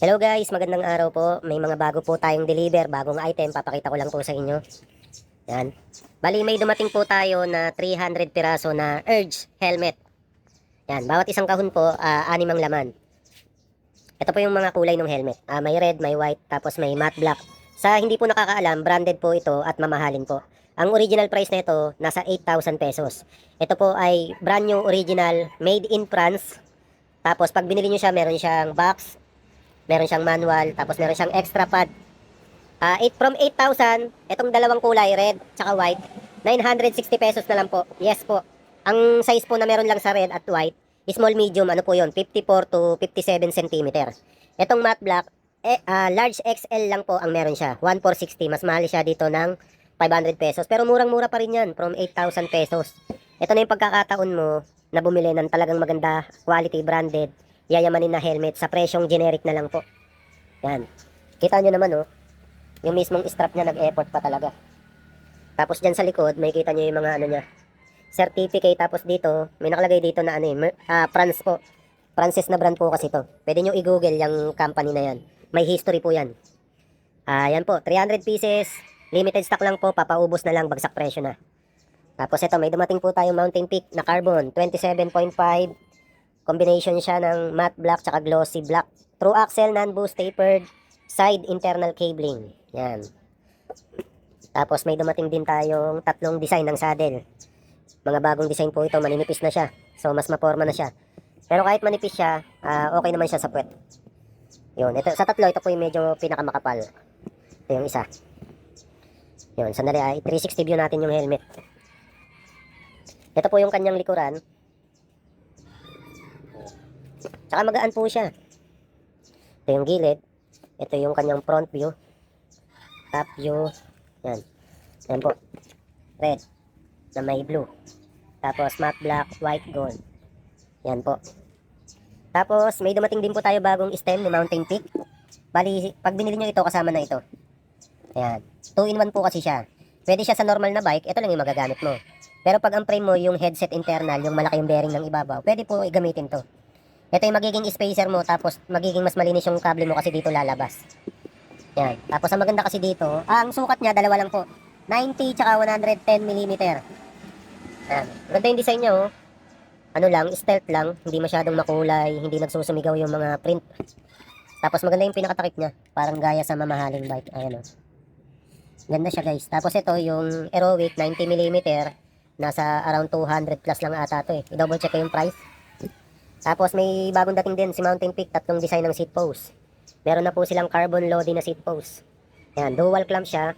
Hello guys, magandang araw po. May mga bago po tayong deliver, bagong item. Papakita ko lang po sa inyo. Yan. Bali, may dumating po tayo na 300 piraso na Urge helmet. Yan, bawat isang kahon po, 6 ang laman. Ito po yung mga kulay ng helmet. May red, may white, tapos may matte black. Sa hindi po nakakaalam, branded po ito at mamahalin po. Ang original price na ito, nasa 8,000 pesos. Ito po ay brand new original, made in France. Tapos pag binili nyo siya, meron siyang box, meron siyang manual, tapos meron siyang extra pad. From 8,000, itong dalawang kulay, red tsaka white, 960 pesos na lang po. Yes po. Ang size po na meron lang sa red at white, small medium, ano po yon, 54 to 57 cm. Itong matte black, large XL lang po ang meron siya, 1,460. Mas mahal siya dito ng 500 pesos. Pero murang-mura pa rin yan, from 8,000 pesos. Ito na yung pagkakataon mo na bumili ng talagang maganda, quality, branded, yayamanin na helmet sa presyong generic na lang po. Yan. Kita nyo naman oh, yung mismong strap niya nag-effort pa talaga. Tapos dyan sa likod, may kita nyo yung mga ano niya, certificate. Tapos dito, may nakalagay dito na ano France po. Francis na brand po kasi to. Pwede nyo i-google yung company na yan. May history po yan. Yan po, 300 pieces. Limited stock lang po, papaubos na lang, bagsak presyo na. Tapos ito, may dumating po tayong Mountain Peak na carbon, 27.5. Combination siya ng matte black tsaka glossy black. True axle, non-boost, tapered, side internal cabling. Yan. Tapos may dumating din tayong tatlong design ng saddle. Mga bagong design po ito, maninipis na siya. So mas maporma na siya. Pero kahit manipis siya, okay naman siya sa puwet. Yun, ito, sa tatlo, ito po yung medyo pinakamakapal. Ito yung isa. Yun, sandali 360 view natin yung helmet. Ito po yung kanyang likuran. Tsaka magaan po siya. Ito yung gilid. Ito yung kanyang front view. Top view. Yan. Yan po. Red. Na may blue. Tapos matte black, white, gold. Yan po. Tapos may dumating din po tayo bagong stem ni Mountain Peak. Bali, pag binili nyo ito, kasama na ito. Ayan. 2-in-1 po kasi siya. Pwede siya sa normal na bike. Ito lang yung magagamit mo. Pero pag ang frame mo, yung headset internal, yung malaki yung bearing ng ibabaw, pwede po igamitin to. Ito yung magiging spacer mo, tapos magiging mas malinis yung kable mo kasi dito lalabas. Yan. Tapos ang maganda kasi dito, ang sukat niya, dalawa lang po. 90 tsaka 110 mm. Yan. Maganda yung design niya oh. Ano lang, stealth lang, hindi masyadong makulay, hindi nagsusumigaw yung mga print. Tapos maganda yung pinakatakip niya, parang gaya sa mamahaling bike. Ayan oh. Ganda siya guys. Tapos ito yung Aerowick 90 mm, nasa around 200 plus lang ata to eh. I-double check ko yung price. Tapos may bagong dating din si Mountain Peak, tatlong design ng seat post. Meron na po silang carbon loading na seat post. Ayan, dual clamp siya.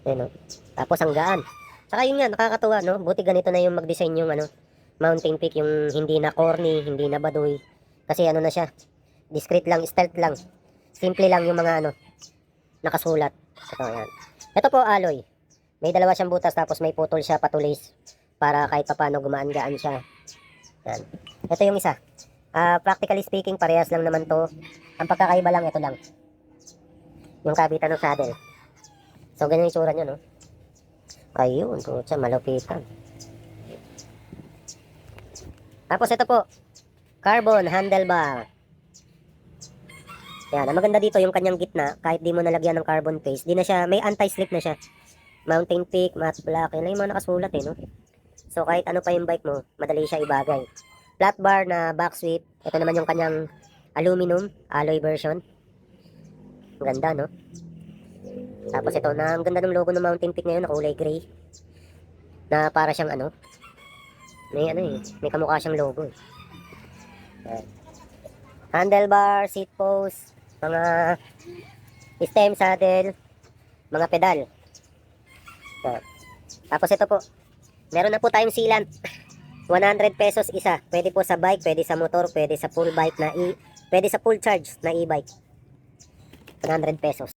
Ayan, oh. Tapos ang gaan. Saka yun nga, nakakatuwa, no? Buti ganito na yung mag-design yung ano, Mountain Peak, yung hindi na corny, hindi na baduy. Kasi ano na siya, discreet lang, stealth lang. Simple lang yung mga ano, nakasulat. Ito, ayan. Ito po, alloy. May dalawa siyang butas, tapos may putol siya, patulis. Para kahit papano gumaan-gaan siya. Ayan. Ito yung isa. Practically speaking, parehas lang naman to. Ang pagkakaiba lang, ito lang. Yung kabitan ng saddle. So, ganyan yung tsura nyo, no? Ayun, putya, malupitan. Tapos ito po, carbon handlebar. Yan, ang maganda dito yung kanyang gitna, kahit di mo nalagyan ng carbon paste, di na siya, may anti-slip na siya. Mountain Peak, matte black, yan lang yung mga nakasulat eh, no? So, kahit ano pa yung bike mo, madali siya ibagay. Flat bar na back sweep. Ito naman yung kanyang aluminum, alloy version. Ang ganda, no? Tapos ito, na ang ganda ng logo ng Mountain Peak ngayon, na kulay gray. Na para siyang ano, may ano eh, may kamukha siyang logo eh. Ayan. Handlebar, seat post, mga stem, saddle, mga pedal. Ayan. Tapos ito po, meron na po tayong sealant. 100 pesos isa. Pwede po sa bike, pwede sa motor, pwede sa full bike na pwede sa full charge na e-bike. 100 pesos.